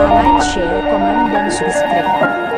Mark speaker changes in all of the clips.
Speaker 1: lupa like, share, komen, dan subscribe.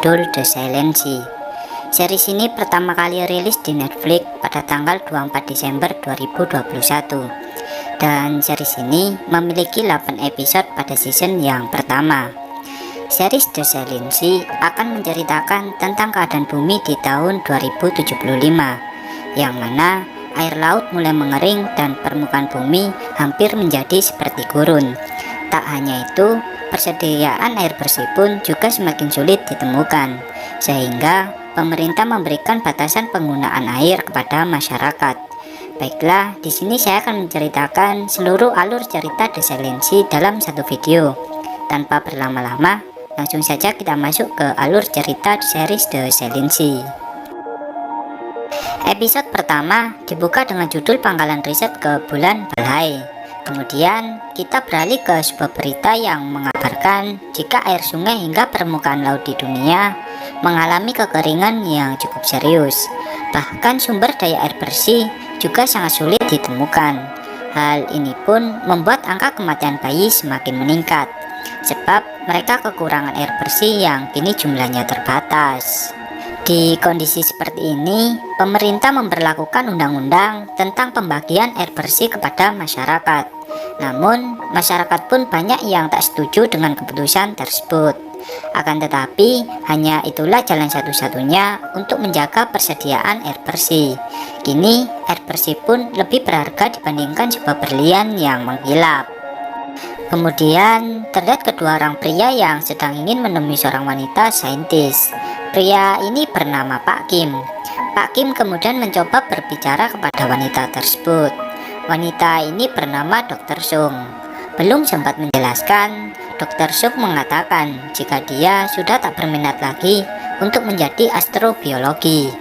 Speaker 2: Dol The Silent Sea. Series ini pertama kali rilis di Netflix pada tanggal 24 Desember 2021. Dan series ini memiliki 8 episode pada season yang pertama. Series The Silent Sea akan menceritakan tentang keadaan bumi di tahun 2075, yang mana air laut mulai mengering dan permukaan bumi hampir menjadi seperti gurun. Tak hanya itu, persediaan air bersih pun juga semakin sulit ditemukan, sehingga pemerintah memberikan batasan penggunaan air kepada masyarakat. Baiklah, di sini saya akan menceritakan seluruh alur cerita The Silent Sea dalam satu video. Tanpa berlama-lama, langsung saja kita masuk ke alur cerita series The Silent Sea. Episode pertama dibuka dengan judul pangkalan riset ke bulan Balhae. Kemudian kita beralih ke sebuah berita yang mengabarkan jika air sungai hingga permukaan laut di dunia mengalami kekeringan yang cukup serius. Bahkan sumber daya air bersih juga sangat sulit ditemukan. Hal ini pun membuat angka kematian bayi semakin meningkat, sebab mereka kekurangan air bersih yang kini jumlahnya terbatas. Di kondisi seperti ini, pemerintah memberlakukan undang-undang tentang pembagian air bersih kepada masyarakat. Namun, masyarakat pun banyak yang tak setuju dengan keputusan tersebut. Akan tetapi, hanya itulah jalan satu-satunya untuk menjaga persediaan air bersih. Kini, air bersih pun lebih berharga dibandingkan sebuah berlian yang mengkilap. Kemudian, terlihat kedua orang pria yang sedang ingin menemui seorang wanita saintis. Pria ini bernama Pak Kim. Pak Kim kemudian mencoba berbicara kepada wanita tersebut. Wanita ini bernama Dr. Sung. Belum sempat menjelaskan, Dr. Sung mengatakan jika dia sudah tak berminat lagi untuk menjadi astrobiologi.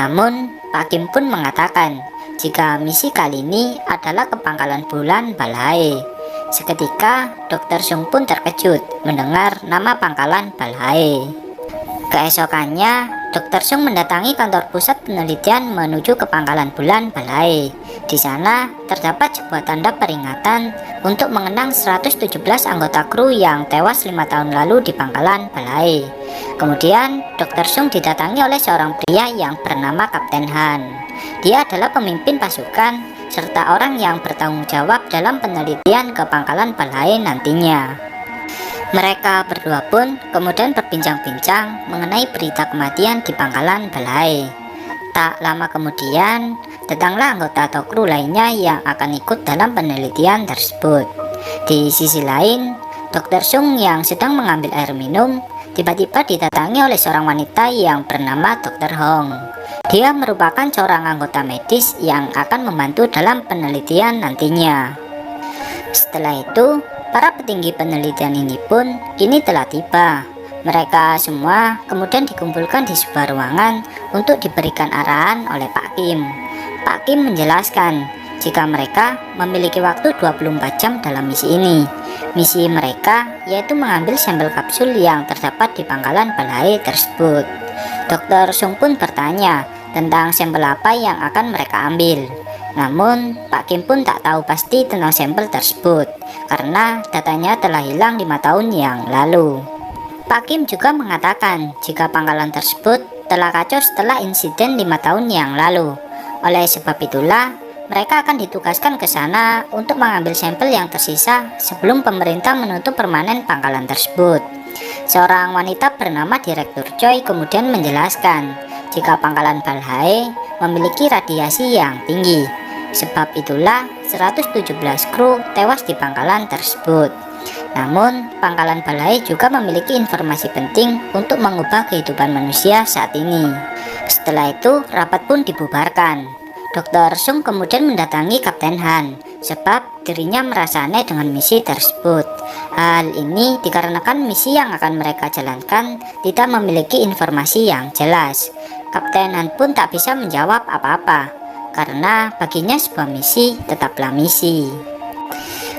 Speaker 2: Namun, Pak Kim pun mengatakan jika misi kali ini adalah ke pangkalan bulan Balhae. Seketika, Dr. Sung pun terkejut mendengar nama pangkalan Balhae. Keesokannya, Dr. Sung mendatangi kantor pusat penelitian menuju ke pangkalan bulan Balhae. Di sana terdapat sebuah tanda peringatan untuk mengenang 117 anggota kru yang tewas 5 tahun lalu di pangkalan Balhae. Kemudian, Dr. Sung didatangi oleh seorang pria yang bernama Kapten Han. Dia adalah pemimpin pasukan serta orang yang bertanggung jawab dalam penelitian ke pangkalan Balhae nantinya. Mereka berdua pun kemudian berbincang-bincang mengenai berita kematian di pangkalan Balhae. Tak lama kemudian, datanglah anggota atau kru lainnya yang akan ikut dalam penelitian tersebut. Di sisi lain, Dr. Sung yang sedang mengambil air minum tiba-tiba didatangi oleh seorang wanita yang bernama Dr. Hong. Dia merupakan seorang anggota medis yang akan membantu dalam penelitian nantinya. Setelah itu, para petinggi penelitian ini pun kini telah tiba. Mereka semua kemudian dikumpulkan di sebuah ruangan untuk diberikan arahan oleh Pak Kim. Pak Kim menjelaskan jika mereka memiliki waktu 24 jam dalam misi ini. Misi mereka yaitu mengambil sampel kapsul yang terdapat di pangkalan Balhae tersebut. Dr. Sung pun bertanya tentang sampel apa yang akan mereka ambil. Namun, Pak Kim pun tak tahu pasti tentang sampel tersebut karena datanya telah hilang 5 tahun yang lalu. Pak Kim juga mengatakan jika pangkalan tersebut telah kacau setelah insiden 5 tahun yang lalu. Oleh sebab itulah, mereka akan ditugaskan ke sana untuk mengambil sampel yang tersisa sebelum pemerintah menutup permanen pangkalan tersebut. Seorang wanita bernama Direktur Choi kemudian menjelaskan jika pangkalan Balhae memiliki radiasi yang tinggi. Sebab itulah 117 kru tewas di pangkalan tersebut. Namun, pangkalan Balhae juga memiliki informasi penting untuk mengubah kehidupan manusia saat ini. Setelah itu, rapat pun dibubarkan. Dr. Sung kemudian mendatangi Kapten Han sebab dirinya merasa aneh dengan misi tersebut. Hal ini dikarenakan misi yang akan mereka jalankan tidak memiliki informasi yang jelas. Kapten Han pun tak bisa menjawab apa-apa karena baginya sebuah misi tetaplah misi.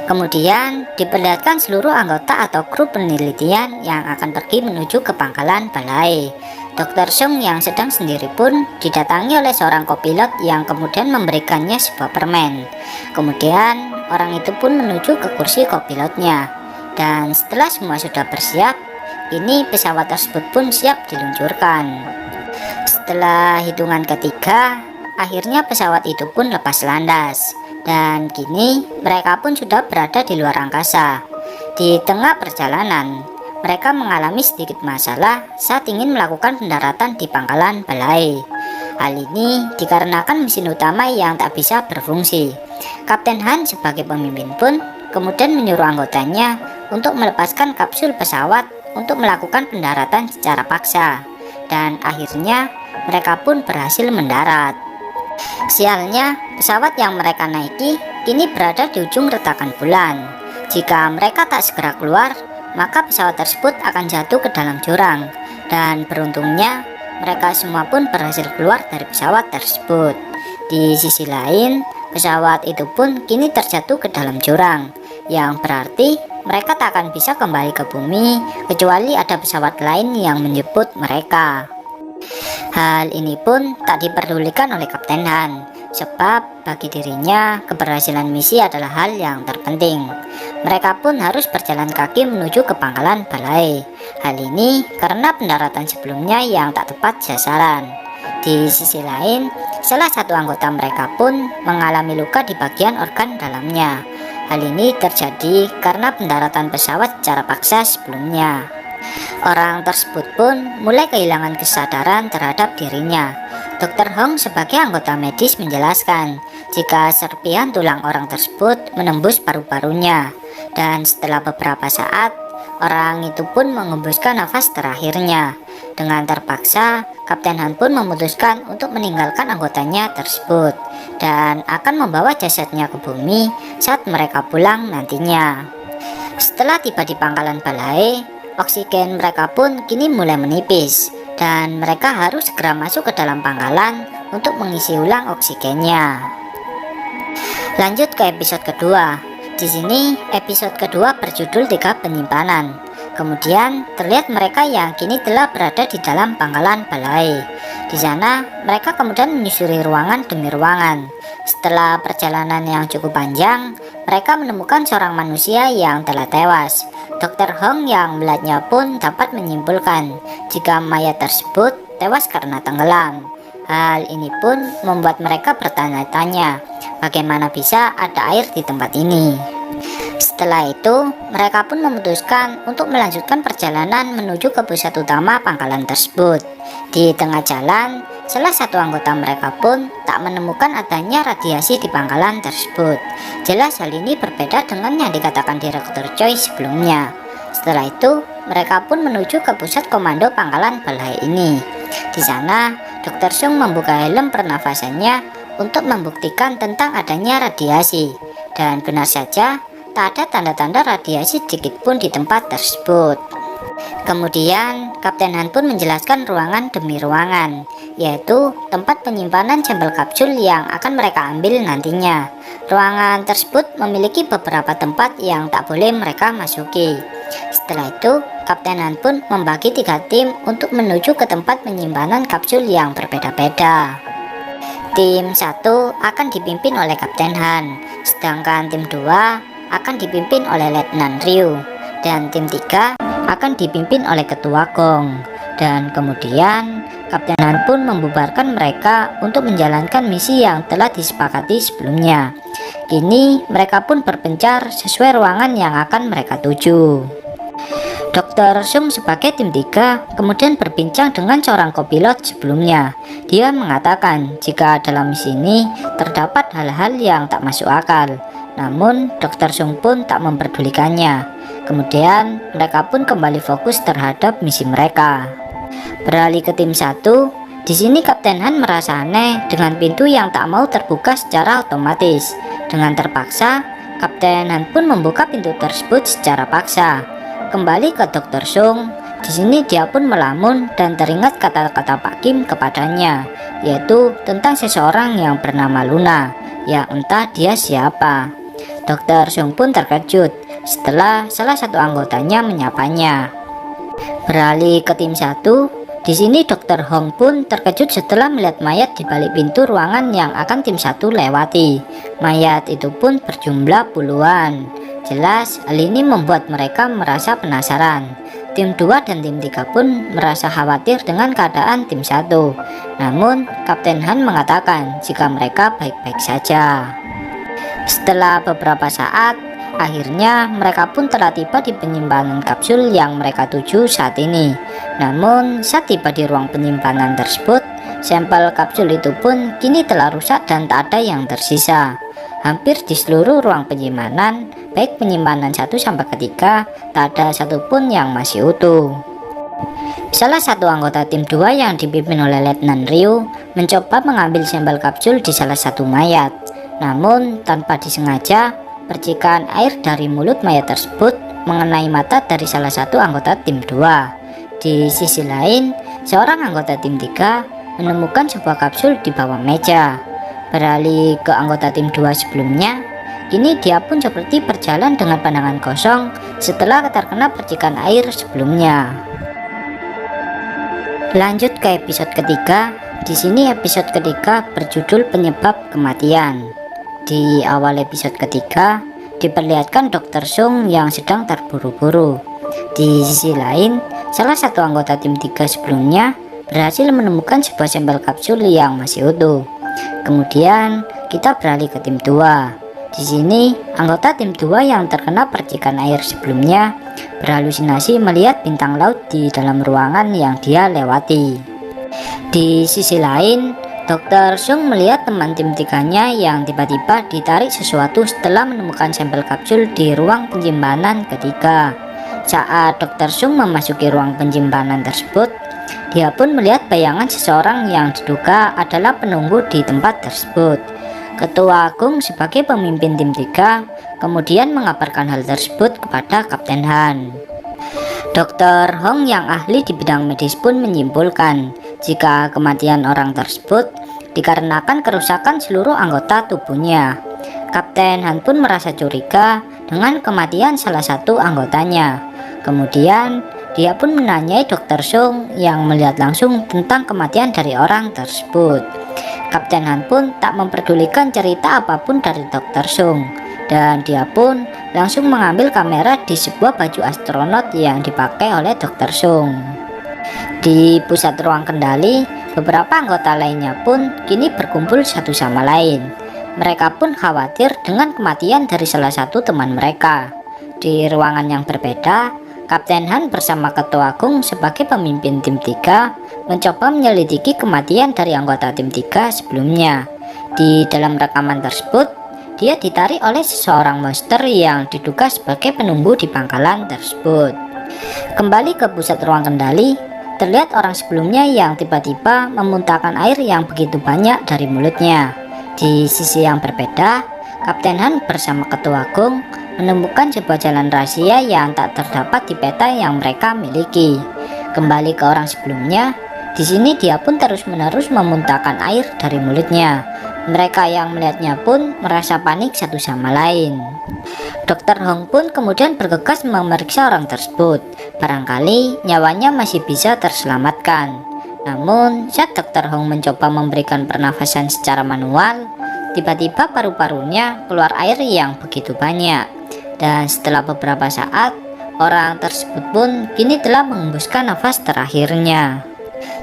Speaker 2: Kemudian diperlihatkan seluruh anggota atau kru penelitian yang akan pergi menuju ke pangkalan balai. Dr. Sung yang sedang sendiri pun didatangi oleh seorang kopilot yang kemudian memberikannya sebuah permen. Kemudian orang itu pun menuju ke kursi kopilotnya. Dan setelah semua sudah bersiap, kini pesawat tersebut pun siap diluncurkan. Setelah hitungan ketiga, akhirnya pesawat itu pun lepas landas. Dan kini mereka pun sudah berada di luar angkasa. Di tengah perjalanan, mereka mengalami sedikit masalah saat ingin melakukan pendaratan di pangkalan balai. Hal ini dikarenakan mesin utama yang tak bisa berfungsi. Kapten Han sebagai pemimpin pun kemudian menyuruh anggotanya untuk melepaskan kapsul pesawat untuk melakukan pendaratan secara paksa. Dan akhirnya mereka pun berhasil mendarat. Sialnya, pesawat yang mereka naiki kini berada di ujung retakan bulan. Jika mereka tak segera keluar, maka pesawat tersebut akan jatuh ke dalam jurang. Dan beruntungnya, mereka semua pun berhasil keluar dari pesawat tersebut. Di sisi lain, pesawat itu pun kini terjatuh ke dalam jurang, yang berarti mereka tak akan bisa kembali ke bumi kecuali ada pesawat lain yang menjemput mereka. Hal ini pun tak diperdulikan oleh Kapten Han, sebab bagi dirinya keberhasilan misi adalah hal yang terpenting. Mereka pun harus berjalan kaki menuju ke pangkalan balai. Hal ini karena pendaratan sebelumnya yang tak tepat sasaran. Di sisi lain, salah satu anggota mereka pun mengalami luka di bagian organ dalamnya. Hal ini terjadi karena pendaratan pesawat secara paksa sebelumnya. Orang tersebut pun mulai kehilangan kesadaran terhadap dirinya. Dr. Hong sebagai anggota medis menjelaskan jika serpihan tulang orang tersebut menembus paru-parunya. Dan setelah beberapa saat, orang itu pun mengembuskan nafas terakhirnya. Dengan terpaksa, Kapten Han pun memutuskan untuk meninggalkan anggotanya tersebut dan akan membawa jasadnya ke bumi saat mereka pulang nantinya. Setelah tiba di pangkalan balai, oksigen mereka pun kini mulai menipis dan mereka harus segera masuk ke dalam pangkalan untuk mengisi ulang oksigennya. Lanjut ke episode kedua. Di sini episode kedua berjudul 3 penyimpanan. Kemudian terlihat mereka yang kini telah berada di dalam pangkalan balai. Di sana mereka kemudian menyusuri ruangan demi ruangan. Setelah perjalanan yang cukup panjang, mereka menemukan seorang manusia yang telah tewas. Dr. Hong yang melihatnya pun dapat menyimpulkan jika mayat tersebut tewas karena tenggelam. Hal ini pun membuat mereka bertanya-tanya, bagaimana bisa ada air di tempat ini. Setelah itu, mereka pun memutuskan untuk melanjutkan perjalanan menuju ke pusat utama pangkalan tersebut. Di tengah jalan, salah satu anggota mereka pun tak menemukan adanya radiasi di pangkalan tersebut. Jelas hal ini berbeda dengan yang dikatakan Direktur Choi sebelumnya. Setelah itu, mereka pun menuju ke pusat komando pangkalan balai ini. Di sana, Dr. Sung membuka helm pernafasannya untuk membuktikan tentang adanya radiasi. Dan benar saja, tak ada tanda-tanda radiasi sedikit pun di tempat tersebut. Kemudian, Kapten Han pun menjelaskan ruangan demi ruangan, yaitu tempat penyimpanan sampel kapsul yang akan mereka ambil nantinya. Ruangan tersebut memiliki beberapa tempat yang tak boleh mereka masuki. Setelah itu, Kapten Han pun membagi 3 tim untuk menuju ke tempat penyimpanan kapsul yang berbeda-beda. Tim 1 akan dipimpin oleh Kapten Han, sedangkan tim 2 akan dipimpin oleh Letnan Ryu, dan tim 3 akan dipimpin oleh Ketua Gong. Dan kemudian Kapten Han pun membubarkan mereka untuk menjalankan misi yang telah disepakati sebelumnya. Kini mereka pun berpencar sesuai ruangan yang akan mereka tuju. Dr. Sung sebagai tim 3 kemudian berbincang dengan seorang kopilot sebelumnya. Dia mengatakan jika dalam misi ini terdapat hal-hal yang tak masuk akal. Namun Dr. Sung pun tak memperdulikannya. Kemudian mereka pun kembali fokus terhadap misi mereka. Beralih ke tim 1, Di sini Kapten Han merasa aneh dengan pintu yang tak mau terbuka secara otomatis. Dengan terpaksa, Kapten Han pun membuka pintu tersebut secara paksa. Kembali ke Dr. Sung, di sini dia pun melamun dan teringat kata-kata Pak Kim kepadanya, yaitu tentang seseorang yang bernama Luna, yang entah dia siapa. Dr. Sung pun terkejut setelah salah satu anggotanya menyapanya. Beralih ke tim 1, di sini Dr. Hong pun terkejut setelah melihat mayat di balik pintu ruangan yang akan tim 1 lewati. Mayat itu pun berjumlah puluhan. Jelas hal ini membuat mereka merasa penasaran. Tim 2 dan tim 3 pun merasa khawatir dengan keadaan tim 1. Namun Kapten Han mengatakan jika mereka baik-baik saja. Setelah beberapa saat, akhirnya mereka pun telah tiba di penyimpanan kapsul yang mereka tuju saat ini. Namun saat tiba di ruang penyimpanan tersebut, sampel kapsul itu pun kini telah rusak dan tak ada yang tersisa. Hampir di seluruh ruang penyimpanan, baik penyimpanan 1 sampai ke 3, tak ada satupun yang masih utuh. Salah satu anggota tim 2 yang dipimpin oleh Letnan Ryu mencoba mengambil sampel kapsul di salah satu mayat. Namun tanpa disengaja, percikan air dari mulut mayat tersebut mengenai mata dari salah satu anggota tim 2. Di sisi lain, seorang anggota tim 3 menemukan sebuah kapsul di bawah meja. Beralih ke anggota tim 2 sebelumnya, kini dia pun seperti berjalan dengan pandangan kosong setelah terkena percikan air sebelumnya. Lanjut ke episode ketiga. Di sini episode ketiga berjudul Penyebab Kematian. Di awal episode ketiga, diperlihatkan Dr. Sung yang sedang terburu-buru. Di sisi lain, salah satu anggota tim 3 sebelumnya berhasil menemukan sebuah sampel kapsul yang masih utuh. Kemudian, kita beralih ke tim 2. Di sini, anggota tim 2 yang terkena percikan air sebelumnya berhalusinasi melihat bintang laut di dalam ruangan yang dia lewati. Di sisi lain, Dr. Sung melihat teman tim 3-nya yang tiba-tiba ditarik sesuatu setelah menemukan sampel kapsul di ruang penyimpanan ketiga. Saat Dr. Sung memasuki ruang penyimpanan tersebut, dia pun melihat bayangan seseorang yang diduga adalah penunggu di tempat tersebut. Ketua Agung sebagai pemimpin tim 3 kemudian mengabarkan hal tersebut kepada Kapten Han. Dr. Hong yang ahli di bidang medis pun menyimpulkan jika kematian orang tersebut dikarenakan kerusakan seluruh anggota tubuhnya. Kapten Han pun merasa curiga dengan kematian salah satu anggotanya. Kemudian dia pun menanyai Dr. Sung yang melihat langsung tentang kematian dari orang tersebut. Kapten Han pun tak memperdulikan cerita apapun dari Dr. Sung, dan dia pun langsung mengambil kamera di sebuah baju astronot yang dipakai oleh Dr. Sung. Di pusat ruang kendali, beberapa anggota lainnya pun kini berkumpul satu sama lain. Mereka pun khawatir dengan kematian dari salah satu teman mereka. Di ruangan yang berbeda, Kapten Han bersama Ketua Agung sebagai pemimpin tim 3 mencoba menyelidiki kematian dari anggota tim 3 sebelumnya. Di dalam rekaman tersebut, dia ditarik oleh seseorang monster yang diduga sebagai penunggu di pangkalan tersebut. Kembali ke pusat ruang kendali, terlihat orang sebelumnya yang tiba-tiba memuntahkan air yang begitu banyak dari mulutnya. Di sisi yang berbeda, Kapten Han bersama Ketua Agung menemukan sebuah jalan rahasia yang tak terdapat di peta yang mereka miliki. Kembali ke orang sebelumnya, di sini dia pun terus-menerus memuntahkan air dari mulutnya. Mereka yang melihatnya pun merasa panik satu sama lain. Dr. Hong pun kemudian bergegas memeriksa orang tersebut. Barangkali nyawanya masih bisa terselamatkan. Namun saat Dr. Hong mencoba memberikan pernafasan secara manual, tiba-tiba paru-parunya keluar air yang begitu banyak. Dan setelah beberapa saat, orang tersebut pun kini telah mengembuskan nafas terakhirnya.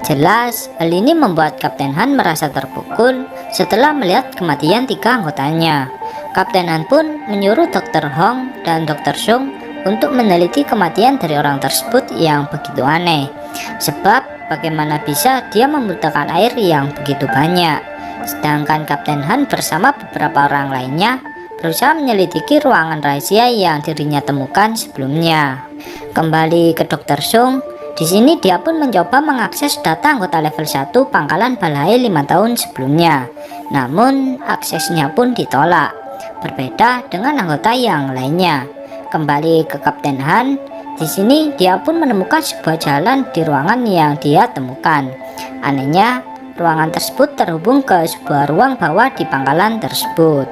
Speaker 2: Jelas, hal ini membuat Kapten Han merasa terpukul setelah melihat kematian 3 anggotanya. Kapten Han pun menyuruh Dr. Hong dan Dr. Sung untuk meneliti kematian dari orang tersebut yang begitu aneh. Sebab bagaimana bisa dia memuntahkan air yang begitu banyak. Sedangkan Kapten Han bersama beberapa orang lainnya berusaha menyelidiki ruangan rahasia yang dirinya temukan sebelumnya. Kembali ke Dr. Sung, Di sini dia pun mencoba mengakses data anggota level 1 pangkalan Balhae 5 tahun sebelumnya. Namun aksesnya pun ditolak. Berbeda dengan anggota yang lainnya. Kembali ke Kapten Han, di sini dia pun menemukan sebuah jalan di ruangan yang dia temukan. Anehnya, ruangan tersebut terhubung ke sebuah ruang bawah di pangkalan tersebut.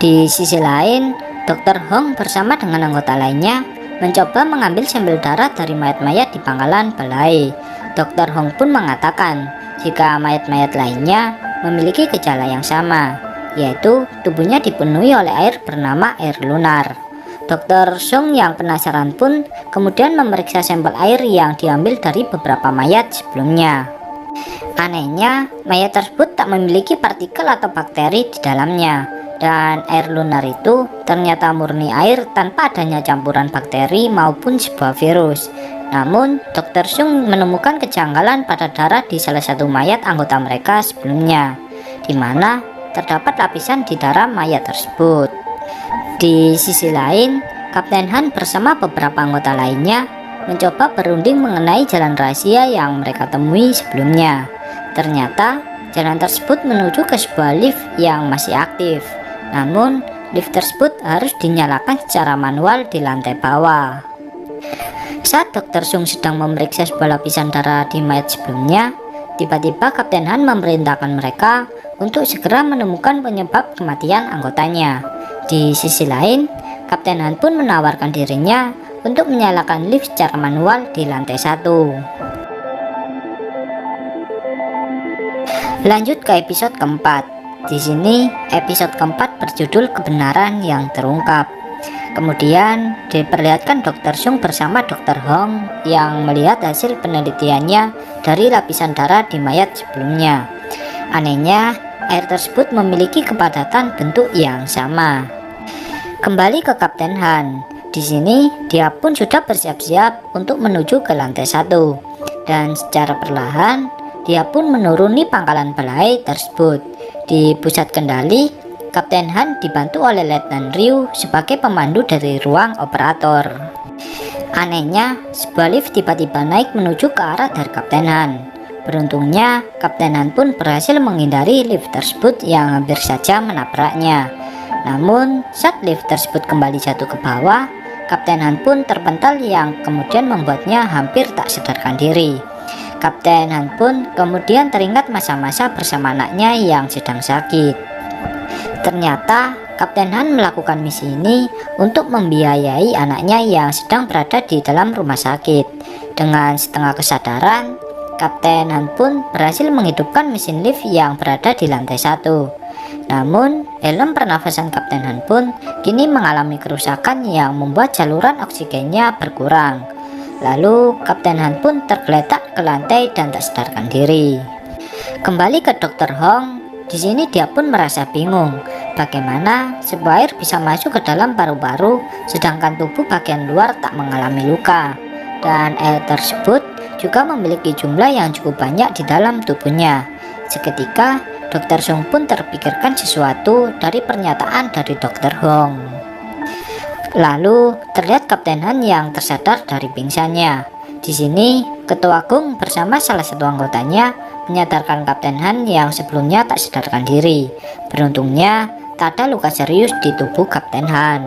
Speaker 2: Di sisi lain, Dr. Hong bersama dengan anggota lainnya mencoba mengambil sampel darah dari mayat-mayat di pangkalan Balhae. Dr. Hong pun mengatakan jika mayat-mayat lainnya memiliki gejala yang sama, yaitu tubuhnya dipenuhi oleh air bernama air lunar. Dr. Sung yang penasaran pun kemudian memeriksa sampel air yang diambil dari beberapa mayat sebelumnya. Anehnya, mayat tersebut tak memiliki partikel atau bakteri di dalamnya, dan air lunar itu ternyata murni air tanpa adanya campuran bakteri maupun sebuah virus. Namun, Dr. Sung menemukan kejanggalan pada darah di salah satu mayat anggota mereka sebelumnya, di mana terdapat lapisan di darah mayat tersebut. Di sisi lain, Kapten Han bersama beberapa anggota lainnya mencoba berunding mengenai jalan rahasia yang mereka temui sebelumnya. Ternyata, jalan tersebut menuju ke sebuah lift yang masih aktif. Namun, lift tersebut harus dinyalakan secara manual di lantai bawah. Saat Dr. Sung sedang memeriksa sebuah lapisan darah di mayat sebelumnya, tiba-tiba Kapten Han memerintahkan mereka untuk segera menemukan penyebab kematian anggotanya. Di sisi lain, Kapten Han pun menawarkan dirinya untuk menyalakan lift secara manual di lantai 1. Lanjut ke episode keempat. Di sini episode keempat berjudul Kebenaran yang Terungkap. Kemudian diperlihatkan Dr. Sung bersama Dr. Hong yang melihat hasil penelitiannya dari lapisan darah di mayat sebelumnya. Anehnya, air tersebut memiliki kepadatan bentuk yang sama. Kembali ke Kapten Han. Di sini dia pun sudah bersiap-siap untuk menuju ke lantai 1. Dan secara perlahan dia pun menuruni pangkalan Balhae tersebut. Di pusat kendali, Kapten Han dibantu oleh Letnan Ryu sebagai pemandu dari ruang operator. Anehnya, sebuah lift tiba-tiba naik menuju ke arah dari Kapten Han. Beruntungnya, Kapten Han pun berhasil menghindari lift tersebut yang hampir saja menabraknya. Namun, saat lift tersebut kembali jatuh ke bawah, Kapten Han pun terpental yang kemudian membuatnya hampir tak sadarkan diri. Kapten Han pun kemudian teringat masa-masa bersama anaknya yang sedang sakit. Ternyata Kapten Han melakukan misi ini untuk membiayai anaknya yang sedang berada di dalam rumah sakit. Dengan setengah kesadaran, Kapten Han pun berhasil menghidupkan mesin lift yang berada di lantai 1. Namun, helm pernafasan Kapten Han pun kini mengalami kerusakan yang membuat saluran oksigennya berkurang. Lalu, Kapten Han pun tergeletak ke lantai dan tak sadarkan diri. Kembali ke Dr. Hong, di sini dia pun merasa bingung bagaimana sebuah air bisa masuk ke dalam paru-paru sedangkan tubuh bagian luar tak mengalami luka. Dan air tersebut juga memiliki jumlah yang cukup banyak di dalam tubuhnya. Seketika, Dr. Sung pun terpikirkan sesuatu dari pernyataan dari Dr. Hong. Lalu terlihat Kapten Han yang tersadar dari pingsannya. Di sini, Ketua Agung bersama salah satu anggotanya menyadarkan Kapten Han yang sebelumnya tak sadarkan diri. Beruntungnya, tak ada luka serius di tubuh Kapten Han.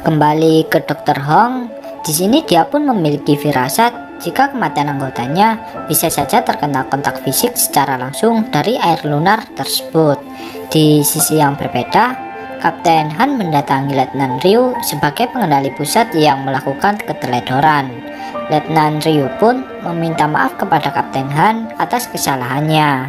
Speaker 2: Kembali ke Dr. Hong, di sini dia pun memiliki firasat jika kematian anggotanya bisa saja terkena kontak fisik secara langsung dari air lunar tersebut. Di sisi yang berbeda, Kapten Han mendatangi Letnan Ryu sebagai pengendali pusat yang melakukan keteledoran. Letnan Ryu pun meminta maaf kepada Kapten Han atas kesalahannya.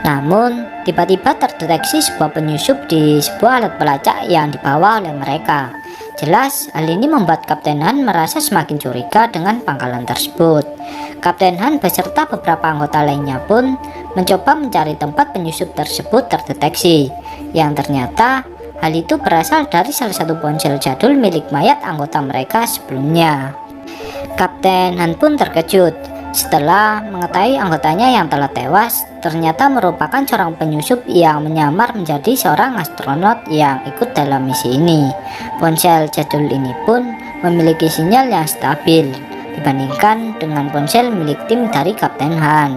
Speaker 2: Namun, tiba-tiba terdeteksi sebuah penyusup di sebuah alat pelacak yang dibawa oleh mereka. Jelas, hal ini membuat Kapten Han merasa semakin curiga dengan pangkalan tersebut. Kapten Han beserta beberapa anggota lainnya pun mencoba mencari tempat penyusup tersebut terdeteksi, yang ternyata hal itu berasal dari salah satu ponsel jadul milik mayat anggota mereka sebelumnya. Kapten Han pun terkejut setelah mengetahui anggotanya yang telah tewas ternyata merupakan seorang penyusup yang menyamar menjadi seorang astronot yang ikut dalam misi ini. Ponsel jadul ini pun memiliki sinyal yang stabil. dibandingkan dengan ponsel milik tim dari Kapten Han.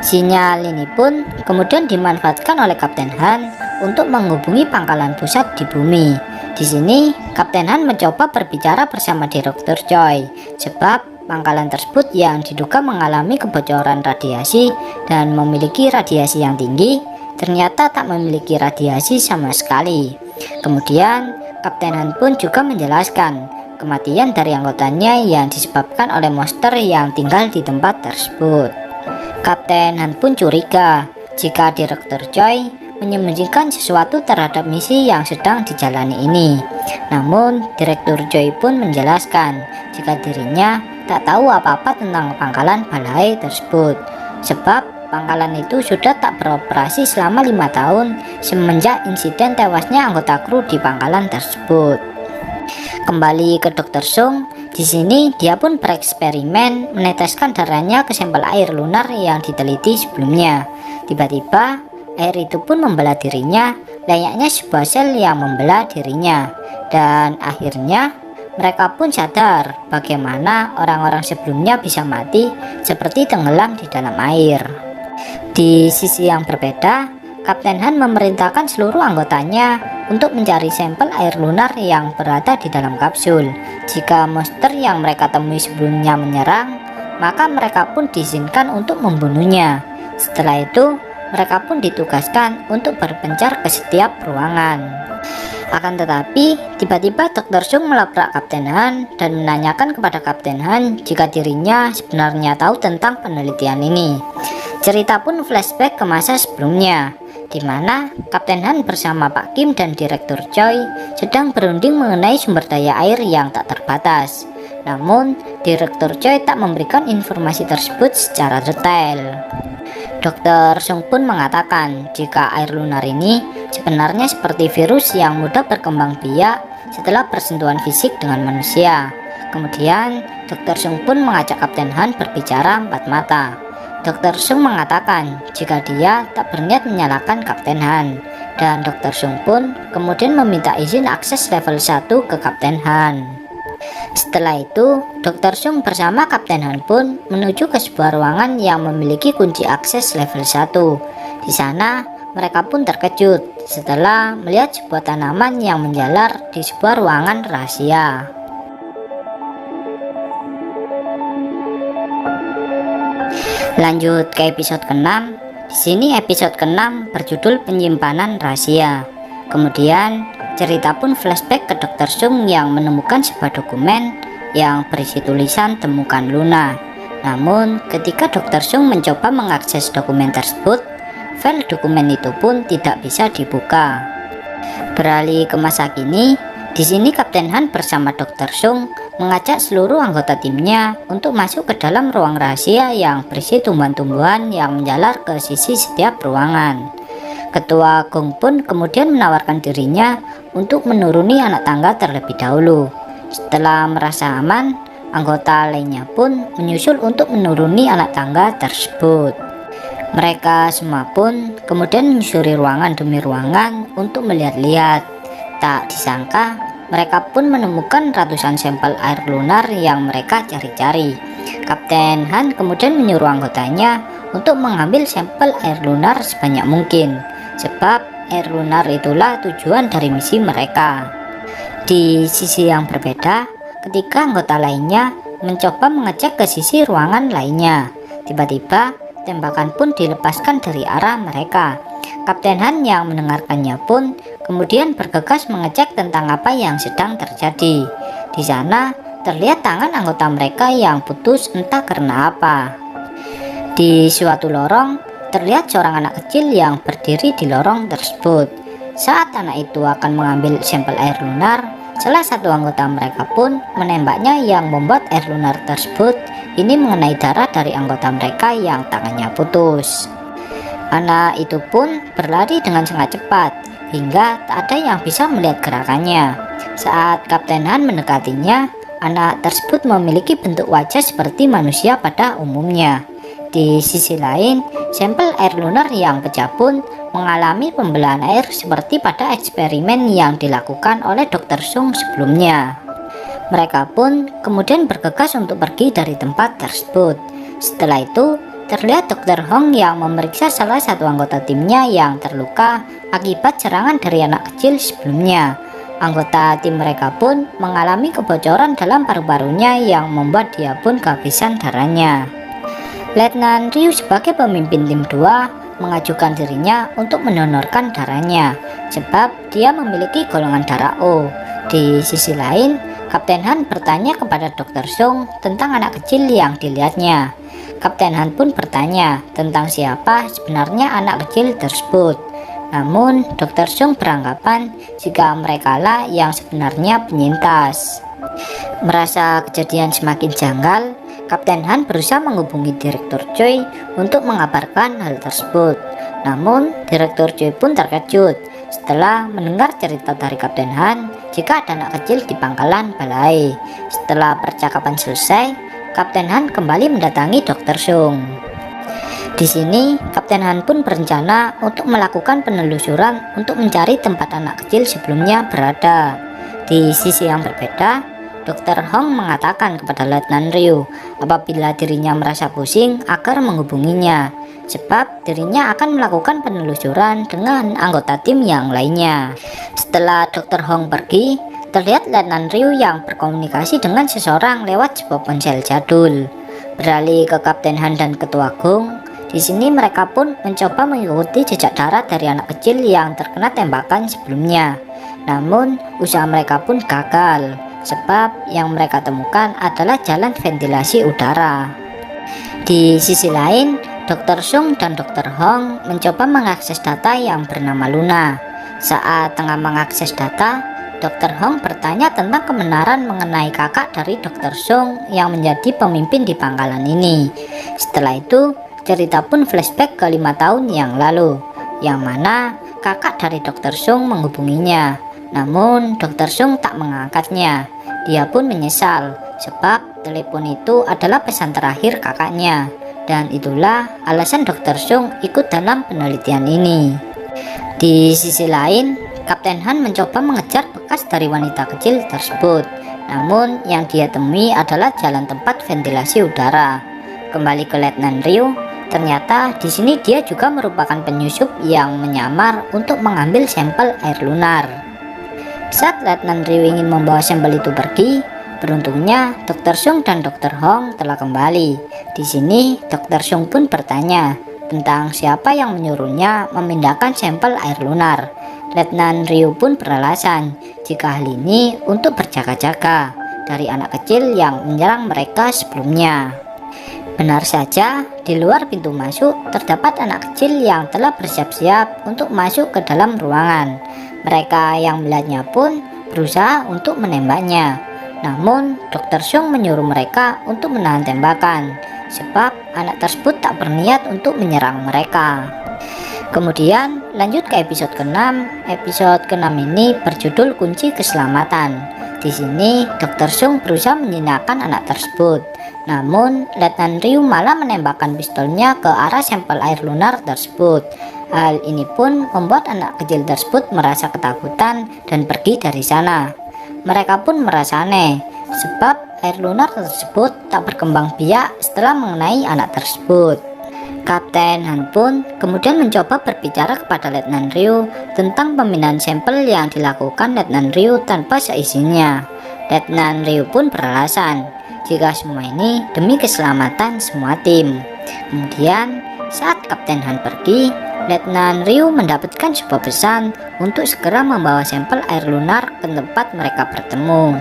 Speaker 2: Sinyal ini pun kemudian dimanfaatkan oleh Kapten Han untuk menghubungi pangkalan pusat di bumi. Di sini Kapten Han mencoba berbicara bersama Direktur Choi, sebab pangkalan tersebut yang diduga mengalami kebocoran radiasi dan memiliki radiasi yang tinggi ternyata tak memiliki radiasi sama sekali. Kemudian Kapten Han pun juga menjelaskan kematian dari anggotanya yang disebabkan oleh monster yang tinggal di tempat tersebut. Kapten Han pun curiga jika Direktur Choi menyembunyikan sesuatu terhadap misi yang sedang dijalani ini. Namun Direktur Choi pun menjelaskan jika dirinya tak tahu apa-apa tentang pangkalan Balhae tersebut, sebab pangkalan itu sudah tak beroperasi selama 5 tahun semenjak insiden tewasnya anggota kru di pangkalan tersebut. Kembali ke Dr. Sung, di sini dia pun bereksperimen meneteskan darahnya ke sampel air lunar yang diteliti sebelumnya. Tiba-tiba air itu pun membelah dirinya layaknya sebuah sel yang membelah dirinya, dan akhirnya mereka pun sadar bagaimana orang-orang sebelumnya bisa mati seperti tenggelam di dalam air. Di sisi yang berbeda, Kapten Han memerintahkan seluruh anggotanya untuk mencari sampel air lunar yang berada di dalam kapsul. Jika monster yang mereka temui sebelumnya menyerang, maka mereka pun diizinkan untuk membunuhnya. Setelah itu, mereka pun ditugaskan untuk berpencar ke setiap ruangan. Akan tetapi, tiba-tiba Dr. Sung melabrak Kapten Han dan menanyakan kepada Kapten Han jika dirinya sebenarnya tahu tentang penelitian ini. Cerita pun flashback ke masa sebelumnya, di mana Kapten Han bersama Pak Kim dan Direktur Choi sedang berunding mengenai sumber daya air yang tak terbatas. Namun, Direktur Choi tak memberikan informasi tersebut secara detail. Dr. Sung pun mengatakan jika air lunar ini sebenarnya seperti virus yang mudah berkembang biak setelah bersentuhan fisik dengan manusia. Kemudian, Dr. Sung pun mengajak Kapten Han berbicara empat mata. Dr. Sung mengatakan jika dia tak berniat menyalahkan Kapten Han, dan Dr. Sung pun kemudian meminta izin akses level 1 ke Kapten Han. Setelah itu, Dr. Sung bersama Kapten Han pun menuju ke sebuah ruangan yang memiliki kunci akses level 1. Di sana, mereka pun terkejut setelah melihat sebuah tanaman yang menjalar di sebuah ruangan rahasia. Lanjut ke episode ke-6. Di sini episode ke-6 berjudul Penyimpanan Rahasia. Kemudian cerita pun flashback ke Dr. Sung yang menemukan sebuah dokumen yang berisi tulisan temukan Luna. Namun ketika Dr. Sung mencoba mengakses dokumen tersebut, file dokumen itu pun tidak bisa dibuka. Beralih ke masa kini, di sini Kapten Han bersama Dr. Sung mengajak seluruh anggota timnya untuk masuk ke dalam ruang rahasia yang berisi tumbuhan-tumbuhan yang menjalar ke sisi setiap ruangan. Ketua Gong pun kemudian menawarkan dirinya untuk menuruni anak tangga terlebih dahulu. Setelah merasa aman, anggota lainnya pun menyusul untuk menuruni anak tangga tersebut. Mereka semua pun kemudian menyusuri ruangan demi ruangan untuk melihat-lihat. Tak disangka, mereka pun menemukan ratusan sampel air lunar yang mereka cari-cari. Kapten Han kemudian menyuruh anggotanya untuk mengambil sampel air lunar sebanyak mungkin, sebab air lunar itulah tujuan dari misi mereka. Di sisi yang berbeda, ketika anggota lainnya mencoba mengecek ke sisi ruangan lainnya, tiba-tiba tembakan pun dilepaskan dari arah mereka. Kapten Han yang mendengarkannya pun kemudian bergegas mengecek tentang apa yang sedang terjadi. Di sana terlihat tangan anggota mereka yang putus entah karena apa. Di suatu lorong terlihat seorang anak kecil yang berdiri di lorong tersebut. Saat anak itu akan mengambil sampel air lunar, salah satu anggota mereka pun menembaknya yang membuat air lunar tersebut ini mengenai darah dari anggota mereka yang tangannya putus. Anak itu pun berlari dengan sangat cepat hingga tak ada yang bisa melihat gerakannya. Saat Kapten Han mendekatinya, anak tersebut memiliki bentuk wajah seperti manusia pada umumnya. Di sisi lain, sampel air lunar yang pecah pun mengalami pembelahan air seperti pada eksperimen yang dilakukan oleh Dr. Sung sebelumnya. Mereka pun kemudian bergegas untuk pergi dari tempat tersebut. Setelah itu, terlihat Dr. Hong yang memeriksa salah satu anggota timnya yang terluka akibat serangan dari anak kecil sebelumnya. Anggota tim mereka pun mengalami kebocoran dalam paru-parunya yang membuat dia pun kehabisan darahnya. Letnan Ryu sebagai pemimpin tim 2 mengajukan dirinya untuk mendonorkan darahnya sebab dia memiliki golongan darah O. Di sisi lain, Kapten Han bertanya kepada Dr. Sung tentang anak kecil yang dilihatnya. Kapten Han pun bertanya tentang siapa sebenarnya anak kecil tersebut. Namun, Dr. Sung beranggapan jika merekalah yang sebenarnya penyintas. Merasa kejadian semakin janggal, Kapten Han berusaha menghubungi Direktur Choi untuk mengabarkan hal tersebut. Namun, Direktur Choi pun terkejut setelah mendengar cerita dari Kapten Han jika ada anak kecil di pangkalan balai. Setelah percakapan selesai, Kapten Han kembali mendatangi Dr. Sung. Di sini, Kapten Han pun berencana untuk melakukan penelusuran untuk mencari tempat anak kecil sebelumnya berada. Di sisi yang berbeda, Dr. Hong mengatakan kepada Letnan Ryu apabila dirinya merasa pusing agar menghubunginya, sebab dirinya akan melakukan penelusuran dengan anggota tim yang lainnya. Setelah Dr. Hong pergi, terlihat Letnan Ryu yang berkomunikasi dengan seseorang lewat sebuah ponsel jadul. Beralih ke Kapten Han dan Ketua Gong, di sini mereka pun mencoba mengikuti jejak darat dari anak kecil yang terkena tembakan sebelumnya. Namun, usaha mereka pun gagal, sebab yang mereka temukan adalah jalan ventilasi udara. Di sisi lain, Dr. Sung dan Dr. Hong mencoba mengakses data yang bernama Luna. Saat tengah mengakses data, Dr. Hong bertanya tentang kebenaran mengenai kakak dari Dr. Sung yang menjadi pemimpin di pangkalan ini. Setelah itu, cerita pun flashback ke 5 tahun yang lalu, yang mana kakak dari Dr. Sung menghubunginya. Namun, Dr. Sung tak mengangkatnya. Dia pun menyesal, sebab telepon itu adalah pesan terakhir kakaknya. Dan itulah alasan Dr. Sung ikut dalam penelitian ini. Di sisi lain, Kapten Han mencoba mengejar bekas dari wanita kecil tersebut. Namun, yang dia temui adalah jalan tempat ventilasi udara. Kembali ke Letnan Ryu, ternyata di sini dia juga merupakan penyusup yang menyamar untuk mengambil sampel air lunar. Saat Letnan Ryu ingin membawa sampel itu pergi, beruntungnya Dr. Sung dan Dr. Hong telah kembali. Di sini Dr. Sung pun bertanya tentang siapa yang menyuruhnya memindahkan sampel air lunar. Letnan Ryu pun beralasan jika hal ini untuk berjaga-jaga dari anak kecil yang menyerang mereka sebelumnya. Benar saja, di luar pintu masuk terdapat anak kecil yang telah bersiap-siap untuk masuk ke dalam ruangan. Mereka yang melihatnya pun berusaha untuk menembaknya. Namun, Dr. Sung menyuruh mereka untuk menahan tembakan, sebab anak tersebut tak berniat untuk menyerang mereka. Kemudian, lanjut ke episode ke-6. Episode ke-6 ini berjudul Kunci Keselamatan. Di sini, Dr. Sung berusaha menjinakkan anak tersebut. Namun, Letnan Ryu malah menembakkan pistolnya ke arah sampel air lunar tersebut. Hal ini pun membuat anak kecil tersebut merasa ketakutan dan pergi dari sana. Mereka pun merasa aneh, sebab air lunar tersebut tak berkembang biak setelah mengenai anak tersebut. Kapten Han pun kemudian mencoba berbicara kepada Letnan Ryu tentang pemindahan sampel yang dilakukan Letnan Ryu tanpa seizinnya. Letnan Ryu pun beralasan jika semua ini demi keselamatan semua tim. Kemudian saat Kapten Han pergi, Letnan Ryu mendapatkan sebuah pesan untuk segera membawa sampel air lunar ke tempat mereka bertemu.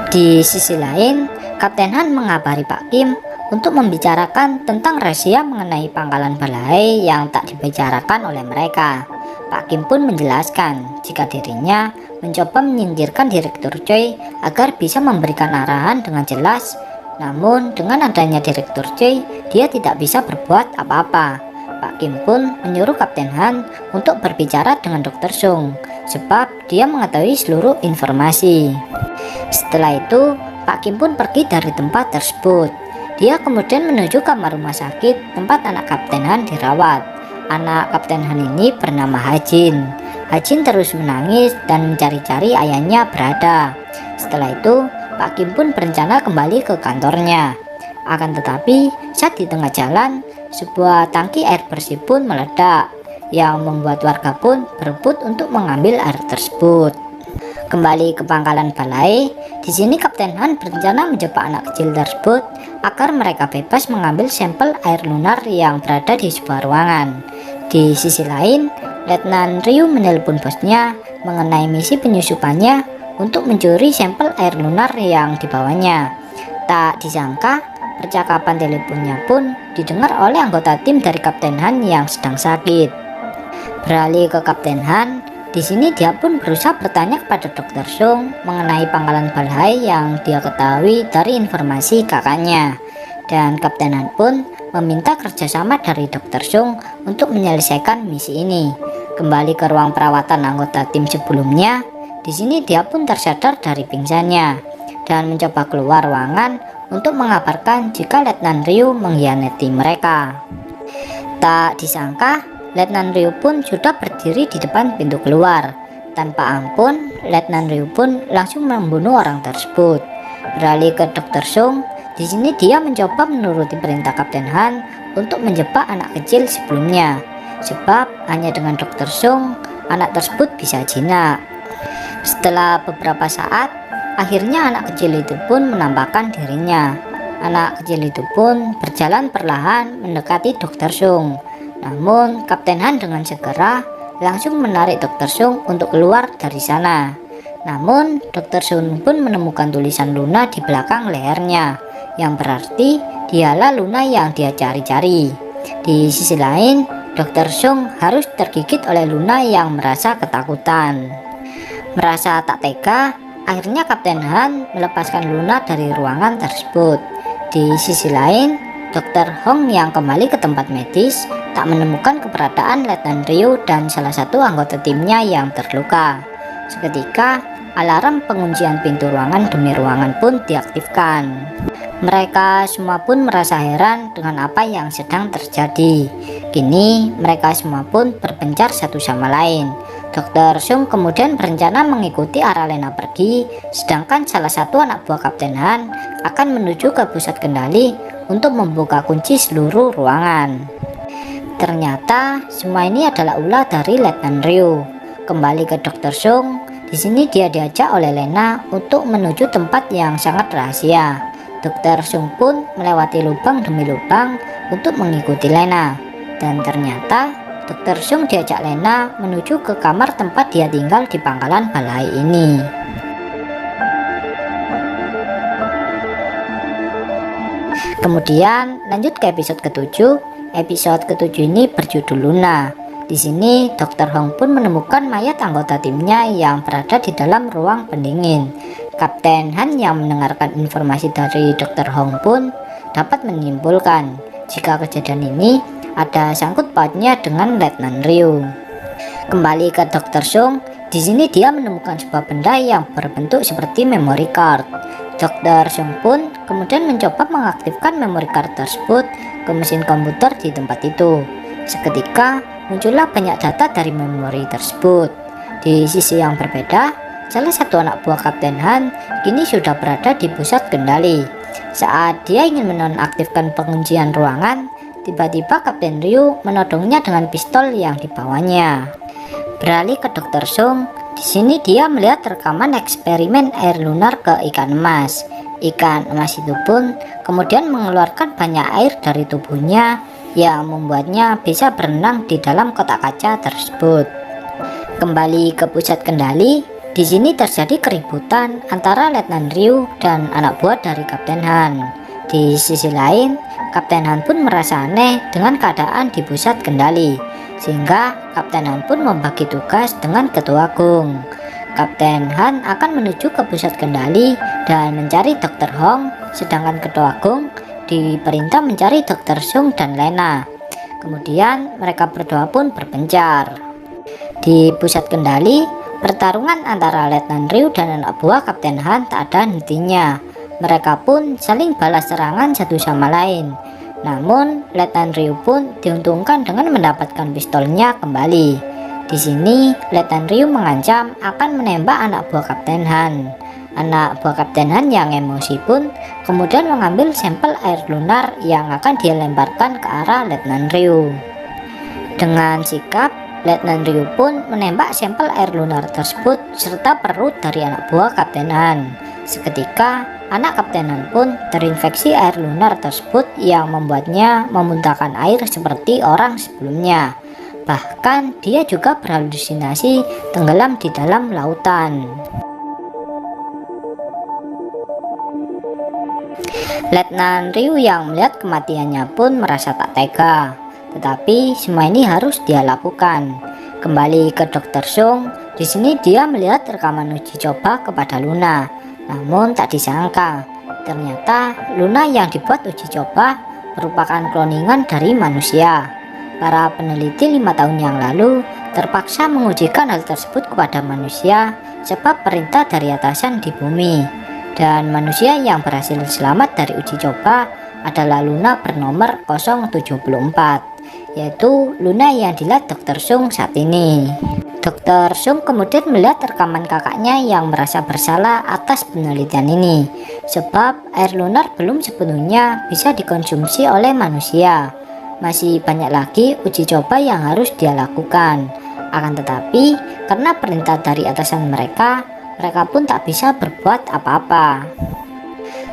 Speaker 2: Di sisi lain, Kapten Han mengabari Pak Kim untuk membicarakan tentang rahasia mengenai pangkalan balai yang tak dibicarakan oleh mereka. Pak Kim pun menjelaskan jika dirinya mencoba menyingkirkan Direktur Choi agar bisa memberikan arahan dengan jelas. Namun dengan adanya Direktur Choi, dia tidak bisa berbuat apa-apa. Pak Kim pun menyuruh Kapten Han untuk berbicara dengan Dr. Sung, sebab dia mengetahui seluruh informasi. Setelah itu, Pak Kim pun pergi dari tempat tersebut. Dia kemudian menuju kamar rumah sakit tempat anak Kapten Han dirawat. Anak Kapten Han ini bernama Hajin. Hajin terus menangis dan mencari-cari ayahnya berada. Setelah itu, Pak Kim pun berencana kembali ke kantornya. Akan tetapi, saat di tengah jalan, sebuah tangki air bersih pun meledak, yang membuat warga pun berebut untuk mengambil air tersebut. Kembali ke pangkalan balai, di sini Kapten Han berencana menjebak anak kecil tersebut agar mereka bebas mengambil sampel air lunar yang berada di sebuah ruangan. Di sisi lain, Letnan Ryu menelpon bosnya mengenai misi penyusupannya untuk mencuri sampel air lunar yang dibawanya. Tak disangka, percakapan teleponnya pun didengar oleh anggota tim dari Kapten Han yang sedang sakit. Beralih ke Kapten Han, di sini dia pun berusaha bertanya kepada Dr. Sung mengenai pangkalan balai yang dia ketahui dari informasi kakaknya. Dan Kapten Han pun meminta kerjasama dari Dr. Sung untuk menyelesaikan misi ini. Kembali ke ruang perawatan anggota tim sebelumnya, di sini dia pun tersadar dari pingsannya dan mencoba keluar ruangan untuk mengabarkan jika Letnan Ryu mengkhianati mereka. Tak disangka, Letnan Ryu pun sudah berdiri di depan pintu keluar. Tanpa ampun, Letnan Ryu pun langsung membunuh orang tersebut. Beralih ke Dr. Sung, di sini dia mencoba menuruti perintah Kapten Han untuk menjebak anak kecil sebelumnya. Sebab hanya dengan Dr. Sung, anak tersebut bisa jinak. Setelah beberapa saat, akhirnya anak kecil itu pun menampakkan dirinya. Anak kecil itu pun berjalan perlahan mendekati Dr. Sung. Namun Kapten Han dengan segera langsung menarik Dr. Sung untuk keluar dari sana. Namun Dr. Sung pun menemukan tulisan Luna di belakang lehernya, yang berarti dialah Luna yang dia cari-cari. Di sisi lain, Dr. Sung harus tergigit oleh Luna yang merasa ketakutan. Merasa tak tega, akhirnya Kapten Han melepaskan Luna dari ruangan tersebut. Di sisi lain, Dr. Hong yang kembali ke tempat medis tak menemukan keberadaan Letnan Ryu dan salah satu anggota timnya yang terluka. Seketika, alarm penguncian pintu ruangan demi ruangan pun diaktifkan. Mereka semua pun merasa heran dengan apa yang sedang terjadi. Kini mereka semua pun berpencar satu sama lain. Dr. Sung kemudian berencana mengikuti arah Lena pergi, sedangkan salah satu anak buah Kapten Han akan menuju ke pusat kendali untuk membuka kunci seluruh ruangan. Ternyata semua ini adalah ulah dari Letnan Ryu. Kembali ke Dr. Sung, di sini dia diajak oleh Lena untuk menuju tempat yang sangat rahasia. Dr. Sung pun melewati lubang demi lubang untuk mengikuti Lena. Dan ternyata Dr. Sung diajak Lena menuju ke kamar tempat dia tinggal di pangkalan balai ini. Kemudian lanjut ke episode ke-7. Episode ke-7 ini berjudul Luna. Di sini Dr. Hong pun menemukan mayat anggota timnya yang berada di dalam ruang pendingin. Kapten Han yang mendengarkan informasi dari Dr. Hong pun dapat menyimpulkan jika kejadian ini ada sangkut pautnya dengan Letnan Ryu. Kembali ke Dr. Sung, di sini dia menemukan sebuah benda yang berbentuk seperti memory card. Dr. Sung pun kemudian mencoba mengaktifkan memory card tersebut ke mesin komputer di tempat itu. Seketika muncullah banyak data dari memori tersebut. Di sisi yang berbeda, salah satu anak buah Kapten Han kini sudah berada di pusat kendali. Saat dia ingin menonaktifkan penguncian ruangan, tiba-tiba Kapten Ryu menodongnya dengan pistol yang dibawanya. Beralih ke Dr. Sung, di sini dia melihat rekaman eksperimen air lunar ke ikan emas. Ikan emas itu pun kemudian mengeluarkan banyak air dari tubuhnya yang membuatnya bisa berenang di dalam kotak kaca tersebut. Kembali ke pusat kendali, di sini terjadi keributan antara Letnan Ryu dan anak buah dari Kapten Han. Di sisi lain, Kapten Han pun merasa aneh dengan keadaan di pusat kendali, sehingga Kapten Han pun membagi tugas dengan Ketua Gung. Kapten Han akan menuju ke pusat kendali dan mencari Dr. Hong, sedangkan Ketua Gung diperintah mencari Dr. Sung dan Lena. Kemudian mereka berdua pun berpencar. Di pusat kendali, pertarungan antara Letnan Ryu dan anak buah Kapten Han tak ada hentinya. Mereka pun saling balas serangan satu sama lain. Namun Letnan Ryu pun diuntungkan dengan mendapatkan pistolnya kembali. Di sini Letnan Ryu mengancam akan menembak anak buah Kapten Han. Anak buah Kapten Han yang emosi pun kemudian mengambil sampel air lunar yang akan dilemparkan ke arah Letnan Ryu. Dengan sikap, Letnan Ryu pun menembak sampel air lunar tersebut serta perut dari anak buah Kapten Han. Seketika, anak Kapten Han pun terinfeksi air lunar tersebut yang membuatnya memuntahkan air seperti orang sebelumnya. Bahkan dia juga berhalusinasi tenggelam di dalam lautan. Letnan Ryu yang melihat kematiannya pun merasa tak tega, tetapi semua ini harus dia lakukan. Kembali ke Dr. Sung, di sini dia melihat rekaman uji coba kepada Luna. Namun tak disangka, ternyata Luna yang dibuat uji coba merupakan kloningan dari manusia. Para peneliti 5 tahun yang lalu terpaksa mengujikan hal tersebut kepada manusia sebab perintah dari atasan di bumi. Dan manusia yang berhasil selamat dari uji coba adalah Luna bernomor 074, yaitu Luna yang dilihat Dr. Sung saat ini. Dr. Sung kemudian melihat rekaman kakaknya yang merasa bersalah atas penelitian ini, sebab air lunar belum sepenuhnya bisa dikonsumsi oleh manusia. Masih banyak lagi uji coba yang harus dia lakukan. Akan tetapi, karena perintah dari atasan mereka pun tak bisa berbuat apa-apa.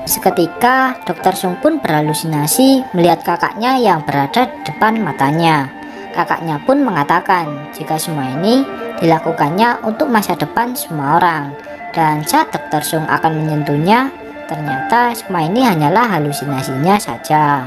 Speaker 2: Seketika, Dr. Sung pun berhalusinasi melihat kakaknya yang berada di depan matanya. Kakaknya pun mengatakan jika semua ini dilakukannya untuk masa depan semua orang, dan saat Dr. Sung akan menyentuhnya, ternyata semua ini hanyalah halusinasinya saja.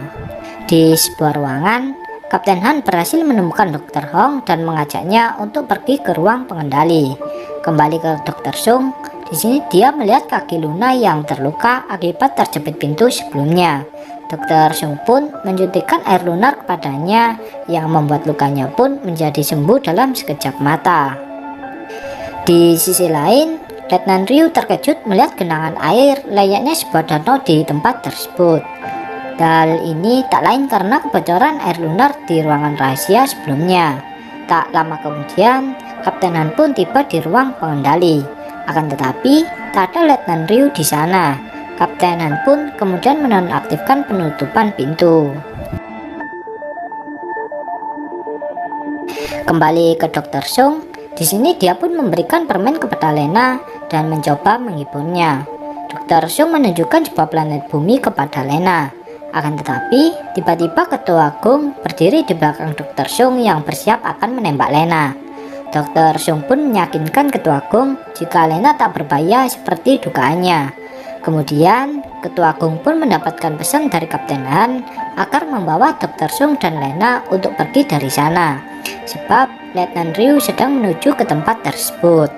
Speaker 2: Di sebuah ruangan, Kapten Han berhasil menemukan Dr. Hong dan mengajaknya untuk pergi ke ruang pengendali. Kembali ke Dr. Sung, di sini dia melihat kaki Luna yang terluka akibat terjepit pintu sebelumnya. Dr. Sung pun menyuntikkan air lunar kepadanya yang membuat lukanya pun menjadi sembuh dalam sekejap mata. Di sisi lain, Letnan Ryu terkejut melihat genangan air layaknya sebuah danau di tempat tersebut. Hal ini tak lain karena kebocoran air lunar di ruangan rahasia sebelumnya. Tak lama kemudian, Kapten Han pun tiba di ruang pengendali. Akan tetapi, tak ada Letnan Ryu di sana. Kapten Han pun kemudian menonaktifkan penutupan pintu. Kembali ke Dr. Sung, di sini dia pun memberikan permen kepada Lena dan mencoba menghiburnya. Dr. Sung menunjukkan sebuah planet bumi kepada Lena. Akan tetapi, tiba-tiba Ketua Agung berdiri di belakang Dr. Sung yang bersiap akan menembak Lena. Dr. Sung pun meyakinkan Ketua Agung jika Lena tak berbahaya seperti dugaannya. Kemudian, Ketua Agung pun mendapatkan pesan dari Kapten Han agar membawa Dr. Sung dan Lena untuk pergi dari sana, sebab Letnan Ryu sedang menuju ke tempat tersebut.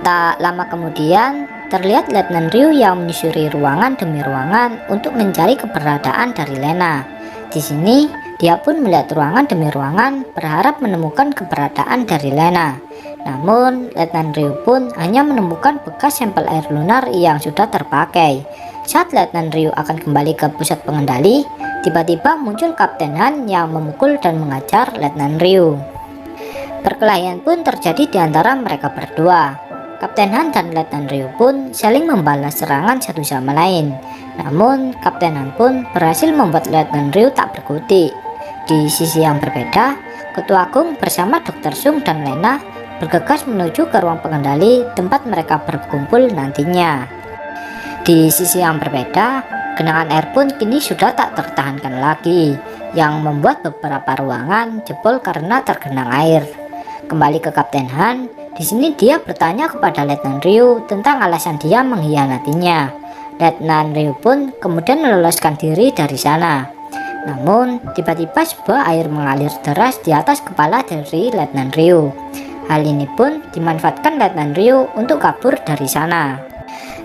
Speaker 2: Tak lama kemudian, terlihat Letnan Ryu yang menyusuri ruangan demi ruangan untuk mencari keberadaan dari Lena. Di sini, dia pun melihat ruangan demi ruangan berharap menemukan keberadaan dari Lena. Namun, Letnan Ryu pun hanya menemukan bekas sampel air lunar yang sudah terpakai. Saat Letnan Ryu akan kembali ke pusat pengendali, tiba-tiba muncul Kapten Han yang memukul dan mengajar Letnan Ryu. Perkelahian pun terjadi di antara mereka berdua. Kapten Han dan Letnan Ryu pun saling membalas serangan satu sama lain. Namun, Kapten Han pun berhasil membuat Letnan Ryu tak berkutik. Di sisi yang berbeda, Ketua Agung bersama Dr. Sung dan Lena bergegas menuju ke ruang pengendali tempat mereka berkumpul nantinya. Di sisi yang berbeda, genangan air pun kini sudah tak tertahankan lagi, yang membuat beberapa ruangan jebol karena tergenang air. Kembali ke Kapten Han, di sini dia bertanya kepada Letnan Ryu tentang alasan dia mengkhianatinya. Letnan Ryu pun kemudian meloloskan diri dari sana. Namun, tiba-tiba sebuah air mengalir deras di atas kepala dari Letnan Ryu. Hal ini pun dimanfaatkan Letnan Ryu untuk kabur dari sana.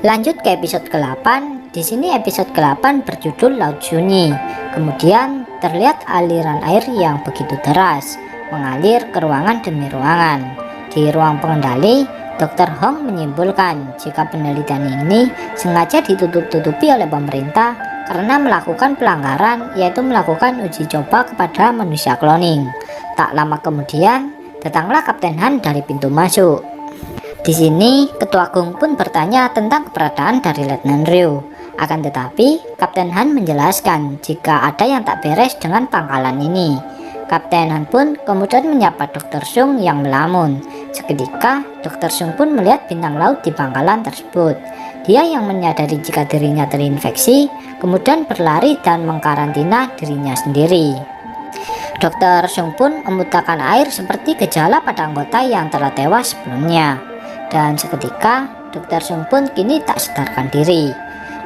Speaker 2: Lanjut ke episode ke-8. Di sini episode ke-8 berjudul Laut Sunyi. Kemudian terlihat aliran air yang begitu deras mengalir ke ruangan demi ruangan. Di ruang pengendali, Dr. Hong menyimpulkan jika penelitian ini sengaja ditutup-tutupi oleh pemerintah karena melakukan pelanggaran, yaitu melakukan uji coba kepada manusia cloning. Tak lama kemudian, datanglah Kapten Han dari pintu masuk. Di sini, Ketua Gung pun bertanya tentang keberadaan dari Letnan Ryu. Akan tetapi, Kapten Han menjelaskan jika ada yang tak beres dengan pangkalan ini. Kapten Han pun kemudian menyapa Dr. Sung yang melamun. Seketika, Dr. Sung pun melihat bintang laut di pangkalan tersebut. Dia yang menyadari jika dirinya terinfeksi, kemudian berlari dan mengkarantina dirinya sendiri. Dr. Sung pun memuntahkan air seperti gejala pada anggota yang telah tewas sebelumnya. Dan seketika, Dr. Sung pun kini tak sadarkan diri.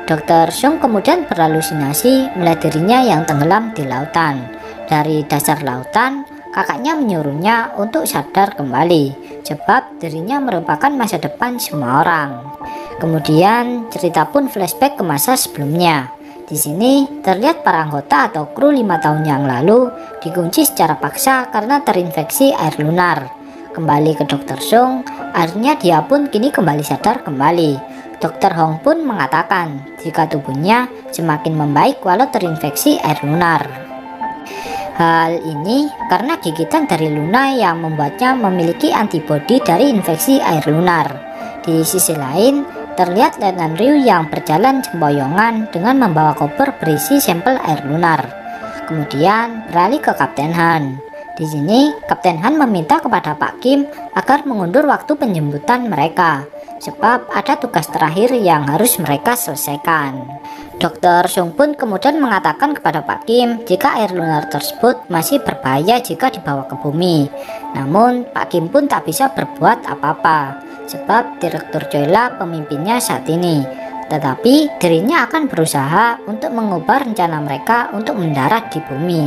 Speaker 2: Dr. Sung kemudian berhalusinasi melihat dirinya yang tenggelam di lautan. Dari dasar lautan, kakaknya menyuruhnya untuk sadar kembali, sebab dirinya merupakan masa depan semua orang. Kemudian cerita pun flashback ke masa sebelumnya. Di sini terlihat para anggota atau kru 5 tahun yang lalu dikunci secara paksa karena terinfeksi air lunar. Kembali ke Dr. Sung, akhirnya dia pun kini kembali sadar kembali. Dr. Hong pun mengatakan jika tubuhnya semakin membaik walau terinfeksi air lunar. Hal ini karena gigitan dari Luna yang membuatnya memiliki antibodi dari infeksi air lunar. Di sisi lain, terlihat Letnan Ryu yang berjalan sempoyongan dengan membawa koper berisi sampel air lunar. Kemudian beralih ke Kapten Han. Di sini, Kapten Han meminta kepada Pak Kim agar mengundur waktu penjemputan mereka, sebab ada tugas terakhir yang harus mereka selesaikan. Dr. Sung pun kemudian mengatakan kepada Pak Kim jika air lunar tersebut masih berbahaya jika dibawa ke bumi. Namun, Pak Kim pun tak bisa berbuat apa-apa, sebab Direktur Choila pemimpinnya saat ini. Tetapi dirinya akan berusaha untuk mengubah rencana mereka untuk mendarat di bumi.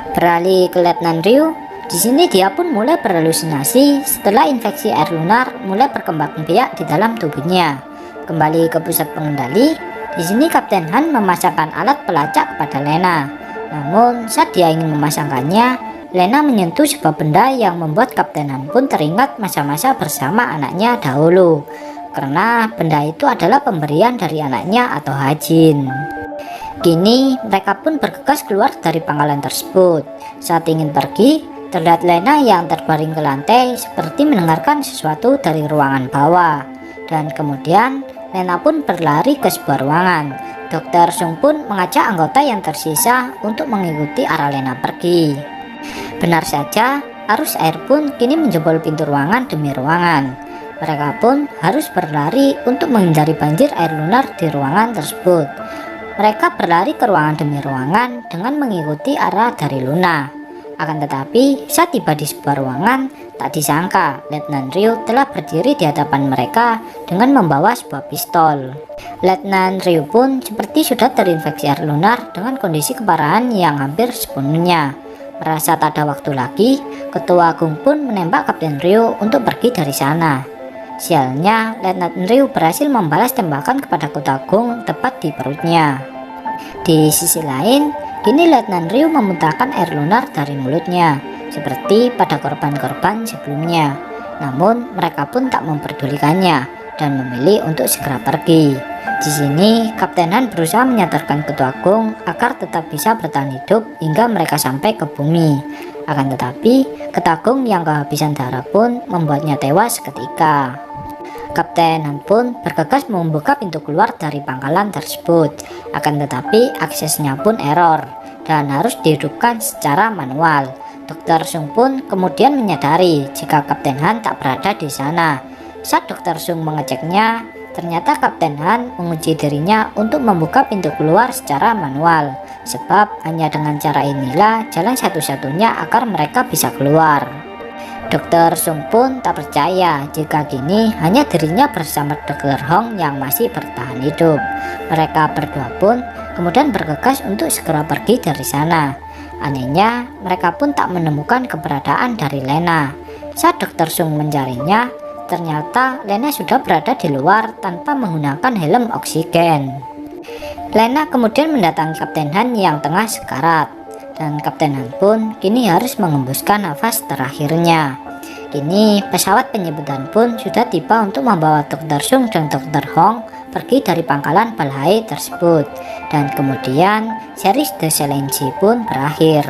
Speaker 2: Beralih ke Letnan Ryu, di sini dia pun mulai berhalusinasi setelah infeksi air lunar mulai berkembang biak di dalam tubuhnya. Kembali ke pusat pengendali, di sini Kapten Han memasangkan alat pelacak kepada Lena. Namun saat dia ingin memasangkannya, Lena menyentuh sebuah benda yang membuat Kapten Han pun teringat masa-masa bersama anaknya dahulu. Karena benda itu adalah pemberian dari anaknya atau Hajin. Kini mereka pun bergegas keluar dari pangkalan tersebut. Saat ingin pergi, terlihat Lena yang terbaring ke lantai seperti mendengarkan sesuatu dari ruangan bawah. Dan kemudian Lena pun berlari ke sebuah ruangan. Dr. Sung pun mengajak anggota yang tersisa untuk mengikuti arah Lena pergi. Benar saja, arus air pun kini menjebol pintu ruangan demi ruangan. Mereka pun harus berlari untuk menghindari banjir air lunar di ruangan tersebut. Mereka berlari ke ruangan demi ruangan dengan mengikuti arah dari Luna. Akan tetapi, saat tiba di sebuah ruangan, tak disangka Letnan Ryu telah berdiri di hadapan mereka dengan membawa sebuah pistol. Letnan Ryu pun seperti sudah terinfeksi air lunar dengan kondisi keparahan yang hampir sepenuhnya. Merasa tak ada waktu lagi, Ketua Gung pun menembak Kapten Ryu untuk pergi dari sana. Sialnya, Letnan Ryu berhasil membalas tembakan kepada Ketua Gung tepat di perutnya. Di sisi lain, kini Letnan Ryu memuntahkan air lunar dari mulutnya, seperti pada korban-korban sebelumnya. Namun, mereka pun tak memperdulikannya dan memilih untuk segera pergi. Di sini, Kapten Han berusaha menyadarkan Ketua Gung agar tetap bisa bertahan hidup hingga mereka sampai ke bumi. Akan tetapi, Ketua Gung yang kehabisan darah pun membuatnya tewas seketika. Kapten Han pun bergegas membuka pintu keluar dari pangkalan tersebut. Akan tetapi aksesnya pun error dan harus dihidupkan secara manual. Dr. Sung pun kemudian menyadari jika Kapten Han tak berada di sana. Saat Dr. Sung mengeceknya, ternyata Kapten Han mengunci dirinya untuk membuka pintu keluar secara manual. Sebab hanya dengan cara inilah jalan satu-satunya agar mereka bisa keluar. Dr. Sung pun tak percaya jika kini hanya dirinya bersama Dr. Hong yang masih bertahan hidup. Mereka berdua pun kemudian bergegas untuk segera pergi dari sana. Anehnya, mereka pun tak menemukan keberadaan dari Lena. Saat Dr. Sung mencarinya, ternyata Lena sudah berada di luar tanpa menggunakan helm oksigen. Lena kemudian mendatangi Kapten Han yang tengah sekarat. Dan Kapten Han pun kini harus mengembuskan nafas terakhirnya. Kini pesawat penjemputan pun sudah tiba untuk membawa Dr. Sung dan Dr. Hong pergi dari pangkalan Balhae tersebut. Dan kemudian series The Selenci pun berakhir.